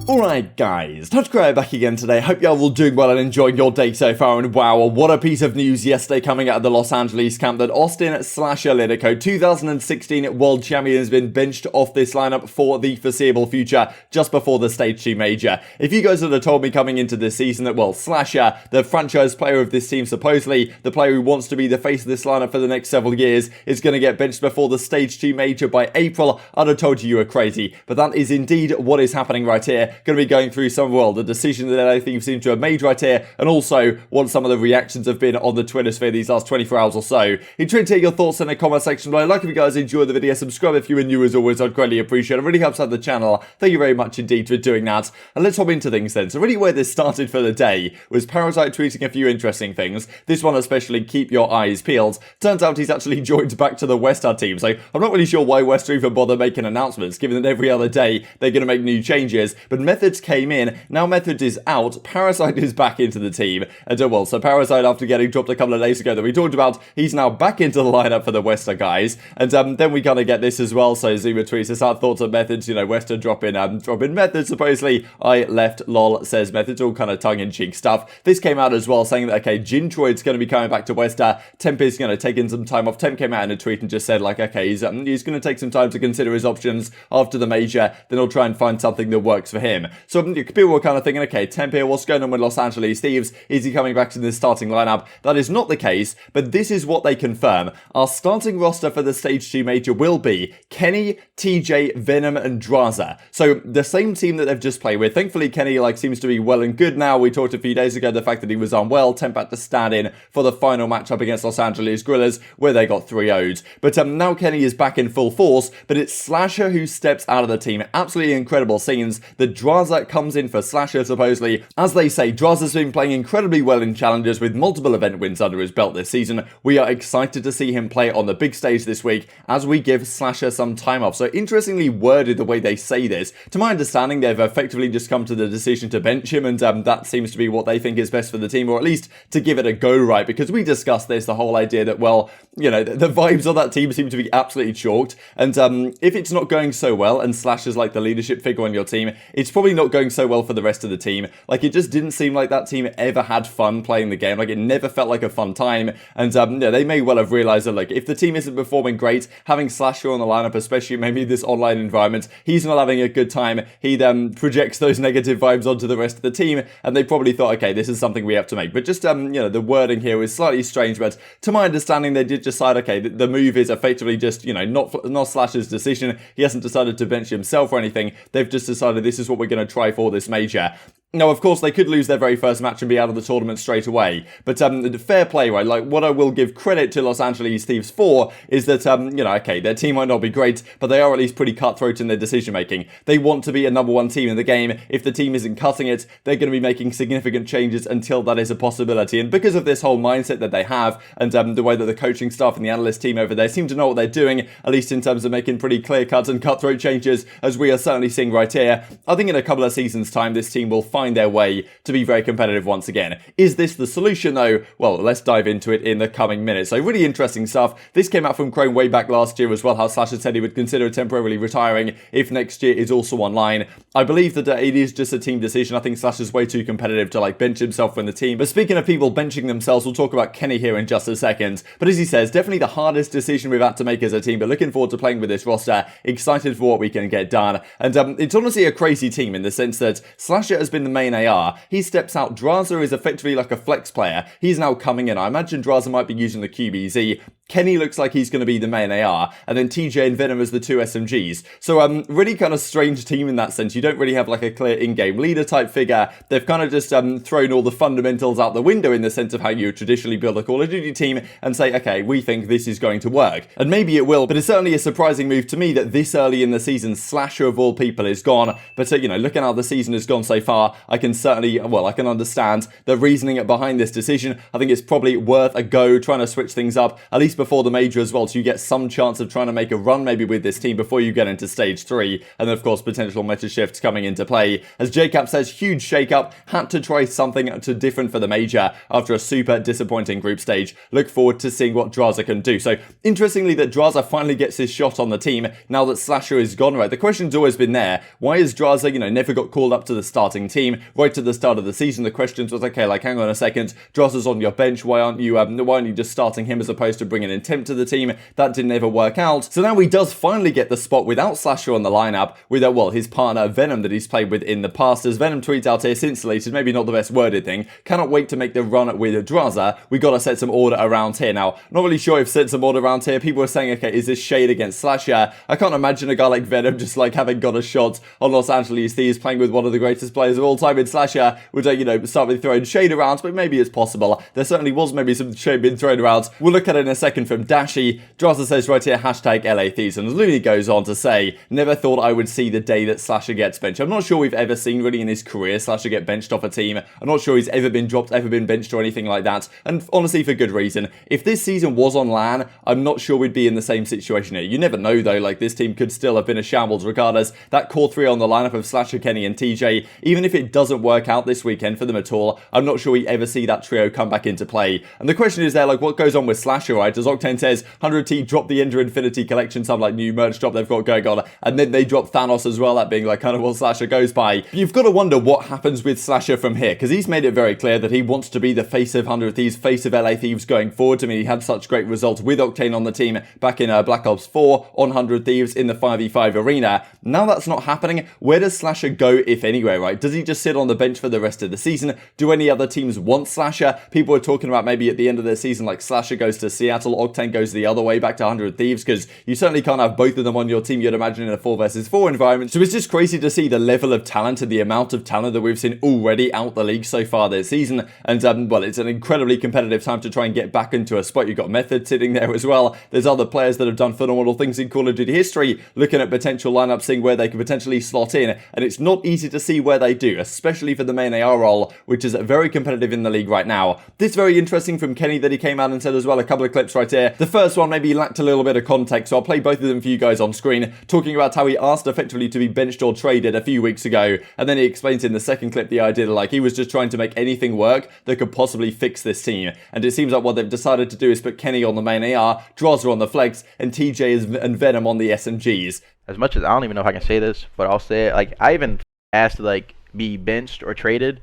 Alright guys, TacticalRab back again today. Hope y'all all doing well and enjoying your day so far. And wow, what a piece of news yesterday coming out of the Los Angeles camp that Austin /SlasheR 2016 World Champion has been benched off this lineup for the foreseeable future just before the Stage 2 Major. If you guys had have told me coming into this season that, well, SlasheR, the franchise player of this team, supposedly the player who wants to be the face of this lineup for the next several years, is going to get benched before the Stage 2 Major by April, I'd have told you were crazy. But that is indeed what is happening right here. Going to be going through some, well, the decision that I think seem to have made right here, and also what some of the reactions have been on the Twitter sphere these last 24 hours or so. Intrigued to hear your thoughts in the comment section below. Like if you guys enjoyed the video, subscribe if you are new as always, I'd greatly appreciate it. It really helps out the channel. Thank you very much indeed for doing that. And let's hop into things then. So really where this started for the day was Parasite tweeting a few interesting things. This one especially, keep your eyes peeled. Turns out he's actually joined back to the SlasheR team, so I'm not really sure why SlasheR even bother making announcements, given that every other day they're going to make new changes. But Methods came in, now Methods is out, Parasite is back into the team, and well, so Parasite, after getting dropped a couple of days ago that we talked about, he's now back into the lineup for the SlasheR guys, and then we kind of get this as well. So Zuma tweets us out thoughts on Methods, you know, SlasheR dropping Methods, supposedly I left, lol, says Methods, all kind of tongue-in-cheek stuff. This came out as well, saying that, okay, Jintroid's going to be coming back to SlasheR, Temp is going to take in some time off. Temp came out in a tweet and just said, like, okay, he's going to take some time to consider his options after the Major, then he'll try and find something that works for him. So people were kind of thinking, okay, Temp here, what's going on with Los Angeles Thieves? Is he coming back to the starting lineup? That is not the case, but this is what they confirm. Our starting roster for the Stage 2 Major will be Kenny, TJ, Venom, and Drazah. So the same team that they've just played with. Thankfully, Kenny seems to be well and good now. We talked a few days ago the fact that he was unwell. Temp had to stand in for the final matchup against Los Angeles Guerrillas, where they got 3-0'd. But now Kenny is back in full force, but it's SlasheR who steps out of the team. Absolutely incredible scenes. The Drazah comes in for SlasheR, supposedly. As they say, Drazah's been playing incredibly well in challenges with multiple event wins under his belt this season. We are excited to see him play on the big stage this week as we give SlasheR some time off. So interestingly worded the way they say this. To my understanding, they've effectively just come to the decision to bench him, and that seems to be what they think is best for the team, or at least to give it a go right, because we discussed this, the whole idea that, well, you know, the vibes of that team seem to be absolutely chalked, and if it's not going so well, and SlasheR's like the leadership figure on your team, it's probably not going so well for the rest of the team. Like, it just didn't seem like that team ever had fun playing the game. Like, it never felt like a fun time, and yeah, they may well have realized that, like, if the team isn't performing great, having SlasheR on the lineup, especially maybe this online environment, he's not having a good time, he then projects those negative vibes onto the rest of the team, and they probably thought, okay, this is something we have to make. But just, you know, the wording here is slightly strange, but to my understanding, they did decide, okay, the move is effectively just, you know, not SlasheR's decision. He hasn't decided to bench himself or anything. They've just decided this is what we're going to try for this Major. Now, of course, they could lose their very first match and be out of the tournament straight away, but fair play, right? Like, what I will give credit to Los Angeles Thieves for is that, you know, okay, their team might not be great, but they are at least pretty cutthroat in their decision-making. They want to be a #1 team in the game. If the team isn't cutting it, they're going to be making significant changes until that is a possibility. And because of this whole mindset that they have, and the way that the coaching staff and the analyst team over there seem to know what they're doing, at least in terms of making pretty clear-cut and cutthroat changes, as we are certainly seeing right here, I think in a couple of seasons' time, this team will find their way to be very competitive once again. Is this the solution though? Well, let's dive into it in the coming minutes. So really interesting stuff. This came out from Chrome way back last year as well, how SlasheR said he would consider temporarily retiring if next year is also online. I believe that it is just a team decision. I think SlasheR's way too competitive to like bench himself from the team. But speaking of people benching themselves, we'll talk about Kenny here in just a second. But as he says, definitely the hardest decision we've had to make as a team, but looking forward to playing with this roster, excited for what we can get done. And it's honestly a crazy team in the sense that SlasheR has been the main AR. He steps out. Drazah is effectively like a flex player. He's now coming in. I imagine Drazah might be using the QBZ. Kenny looks like he's going to be the main AR, and then TJ and Venom as the two SMGs. So really kind of strange team in that sense. You don't really have like a clear in-game leader type figure. They've kind of just thrown all the fundamentals out the window in the sense of how you traditionally build a Call of Duty team and say, okay, we think this is going to work. And maybe it will, but it's certainly a surprising move to me that this early in the season, SlasheR of all people is gone. But you know, looking how the season has gone so far, I can certainly, well, I can understand the reasoning behind this decision. I think it's probably worth a go trying to switch things up, at least before the major as well, so you get some chance of trying to make a run maybe with this team before you get into stage 3, and then of course potential meta shifts coming into play. As JCap says, huge shake-up, had to try something different for the major after a super disappointing group stage. Look forward to seeing what Drazah can do. So interestingly that Drazah finally gets his shot on the team now that SlasheR is gone, right? The question's always been there. Why is Drazah, never got called up to the starting team right at the start of the season? The questions was, okay, like hang on a second, Drazah's on your bench, why aren't you just starting him as opposed to bringing in Temp to the team? That didn't ever work out. So now he does finally get the spot without SlasheR on the lineup with his partner Venom that he's played with in the past. As Venom tweets out here, scintillated, maybe not the best worded thing, cannot wait to make the run with Drazah. We gotta set some order around here. Now, not really sure if set some order around here. People are saying, okay, is this shade against SlasheR? I can't imagine a guy like Venom just like having got a shot on Los Angeles Thieves playing with one of the greatest players of all time in SlasheR would start with throwing shade around, but maybe it's possible. There certainly was maybe some shade being thrown around. We'll look at it in a second from Dashy. Drazah says right here, hashtag LA Thieves, and Loony goes on to say, never thought I would see the day that SlasheR gets benched. I'm not sure we've ever seen really in his career SlasheR get benched off a team. I'm not sure he's ever been dropped, ever been benched or anything like that, and honestly for good reason. If this season was on LAN, I'm not sure we'd be in the same situation here. You never know though, like this team could still have been a shambles regardless. That core 3 on the lineup of SlasheR, Kenny and TJ, even if it doesn't work out this weekend for them at all, I'm not sure we ever see that trio come back into play. And the question is there, like what goes on with SlasheR, right? As Octane says, 100T drop the Ender Infinity collection, some like new merch drop they've got going on, and then they drop Thanos as well, that being like kind of what SlasheR goes by. You've got to wonder what happens with SlasheR from here, because he's made it very clear that he wants to be the face of 100 Thieves, face of LA Thieves going forward. I mean, he had such great results with Octane on the team back in Black Ops 4 on 100 Thieves in the 5v5 arena. Now that's not happening. Where does SlasheR go, if anywhere, right? Does he just sit on the bench for the rest of the season? Do any other teams want SlasheR? People are talking about maybe at the end of the season, like SlasheR goes to Seattle, Octane goes the other way back to 100 Thieves, because you certainly can't have both of them on your team, you'd imagine, in a 4 versus 4 environment. So it's just crazy to see the level of talent and the amount of talent that we've seen already out the league so far this season. And well, it's an incredibly competitive time to try and get back into a spot. You've got Method sitting there as well. There's other players that have done phenomenal things in Call of Duty history, looking at potential lineups, seeing where they could potentially slot in, and it's not easy to see where they do, especially for the main AR role, which is very competitive in the league right now. This very interesting from Kenny that he came out and said as well, a couple of clips right here. The first one maybe lacked a little bit of context, so I'll play both of them for you guys on screen, talking about how he asked effectively to be benched or traded a few weeks ago, and then he explains in the second clip the idea that like he was just trying to make anything work that could possibly fix this team. And it seems like what they've decided to do is put Kenny on the main AR, Drazah on the flex, and TJ and Venom on the SMGs. As much as I don't even know if I can say this, but I'll say it, like I even asked to like be benched or traded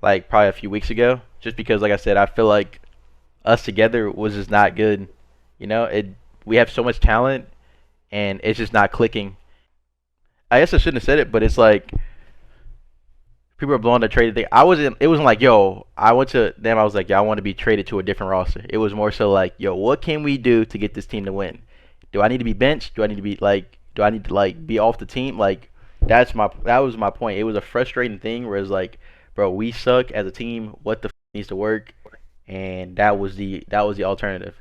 like probably a few weeks ago, just because like I said, I feel like us together was just not good. We have so much talent and it's just not clicking. I guess I shouldn't have said it, but it's like people are blowing the trade thing. It wasn't like, yo, I went to them, I was like, yo, I want to be traded to a different roster. It was more so like, yo, what can we do to get this team to win? Do I need to be benched? Do I need to be off the team? Like that was my point. It was a frustrating thing where it's like, bro, we suck as a team. What the needs to work? And that was the alternative.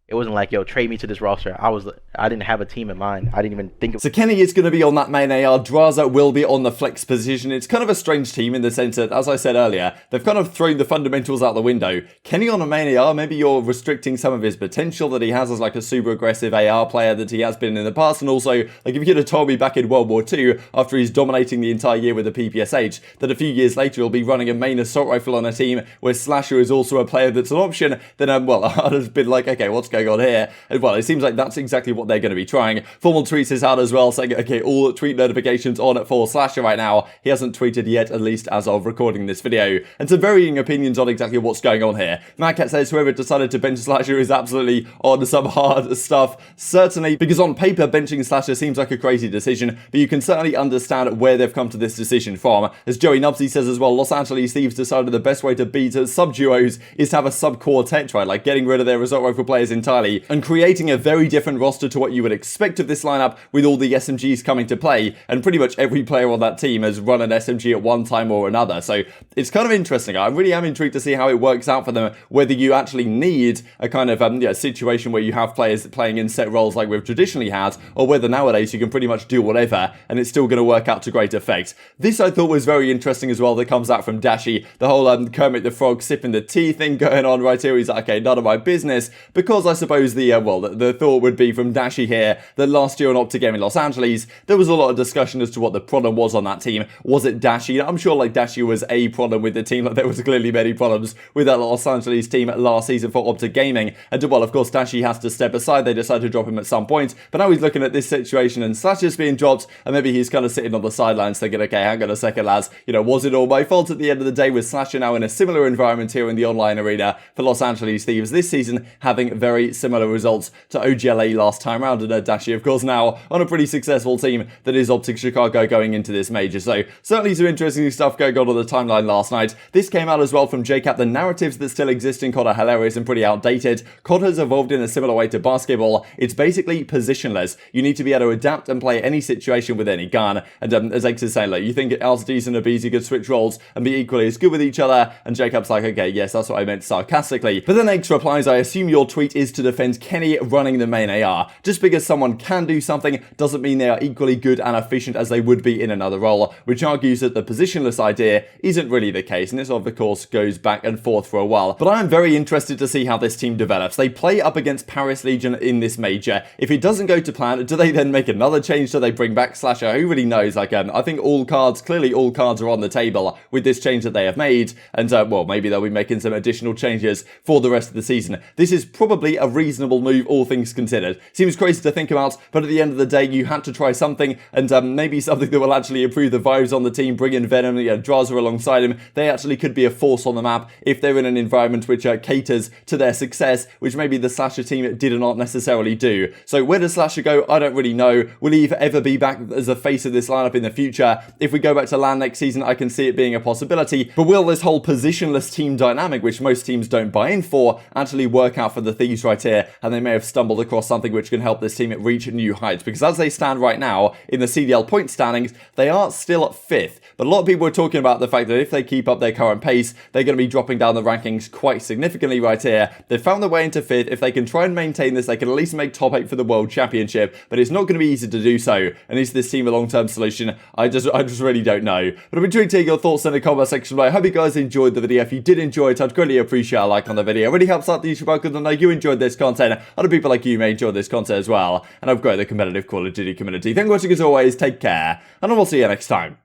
It wasn't like, yo, trade me to this roster. I didn't have a team in mind. I didn't even think of. So Kenny is going to be on that main AR. Drazah will be on the flex position. It's kind of a strange team in the sense that, as I said earlier, they've kind of thrown the fundamentals out the window. Kenny on a main AR, maybe you're restricting some of his potential that he has as like a super aggressive AR player that he has been in the past. And also, like if you'd have told me back in World War II, after he's dominating the entire year with the PPSH, that a few years later he'll be running a main assault rifle on a team where SlasheR is also a player that's an option, then well, I'd have been like, okay, what's going on here? And well, it seems like that's exactly what they're going to be trying. Formal tweets his out as well, saying, okay, all tweet notifications on at for SlasheR right now. He hasn't tweeted yet, at least as of recording this video. And some varying opinions on exactly what's going on here. Madcat says whoever decided to bench SlasheR is absolutely on some hard stuff. Certainly, because on paper, benching SlasheR seems like a crazy decision, but you can certainly understand where they've come to this decision from. As Joey Nubsy says as well, Los Angeles Thieves decided the best way to beat sub-duos is to have a sub-quartet, right? Like getting rid of their result rifle players entirely and creating a very different roster to what you would expect of this lineup with all the SMGs coming to play, and pretty much every player on that team has run an SMG at one time or another. So it's kind of interesting. I really am intrigued to see how it works out for them, whether you actually need a kind of situation where you have players playing in set roles like we've traditionally had, or whether nowadays you can pretty much do whatever and it's still going to work out to great effect. This I thought was very interesting as well that comes out from Dashy, the whole Kermit the Frog sipping the tea thing going on right here. He's like, okay, none of my business, because I suppose the the thought would be from Dashy here that last year on OpTic Game in Los Angeles, there was a lot of discussion as to what the problem was on that team. Was it Dashy? I'm sure like Dashy was a problem with the team, like there was clearly many problems with that Los Angeles team last season for OpTic Gaming. And well, of course, Dashy has to step aside. They decided to drop him at some point, but now he's looking at this situation and SlasheR's being dropped, and maybe he's kind of sitting on the sidelines thinking, okay, hang on a second, lads, you know, was it all my fault at the end of the day? With SlasheR now in a similar environment here in the online arena for Los Angeles Thieves this season, having very similar results to OGLA last time around, and Dashy, of course, now on a pretty successful team that is OpTic Chicago going into this major. So certainly some interesting stuff going on the timeline last night. This came out as well from JCap. The narratives that still exist in COD are hilarious and pretty outdated. COD has evolved in a similar way to basketball. It's basically positionless. You need to be able to adapt and play any situation with any gun. And as X is saying, like, you think Arcitys and aBeZy could switch roles and be equally as good with each other? And JCap's like, okay, yes, that's what I meant sarcastically. But then X replies, I assume your tweet is to defend Kenny running the main AR. Just because someone can do something doesn't mean they are equally good and efficient as they would be in another role, which argues that the positionless idea isn't really the case, and this of course goes back and forth for a while. But I am very interested to see how this team develops. They play up against Paris Legion in this major. If it doesn't go to plan, do they then make another change? Do they bring back SlasheR? Who really knows? Like, I think clearly all cards are on the table with this change that they have made, and well, maybe they'll be making some additional changes for the rest of the season. This is probably a reasonable move, all things considered. Seems crazy to think about, but at the end of the day, you had to try something, and maybe something that will actually improve the vibes on the team. Bring in Venom, Drazah alongside him. They actually could be a force on the map if they're in an environment which caters to their success, which maybe the SlasheR team did not necessarily do. So where does SlasheR go? I don't really know. Will he ever be back as the face of this lineup in the future? If we go back to LAN next season, I can see it being a possibility, but will this whole positionless team dynamic, which most teams don't buy in for, actually work out for the Thieves right here? And they may have stumbled across something which can help this team reach new heights, because as they stand right now in the CDL point standings, they are still at 5th. But a lot of people are talking about the fact that if they keep up their current pace, they're going to be dropping down the rankings quite significantly right here. They've found their way into 5th. If they can try and maintain this, they can at least make top 8 for the World Championship, but it's not going to be easy to do so. And is this team a long-term solution? I just really don't know. But I'm intrigued to hear your thoughts in the comment section below. I hope you guys enjoyed the video. If you did enjoy it, I'd greatly appreciate a like on the video. It really helps out the YouTube algorithm to know you enjoyed this content. Other people like you may enjoy this content as well. And I've grown the competitive Call of Duty community. Thank you for watching as always. Take care. And I will see you next time.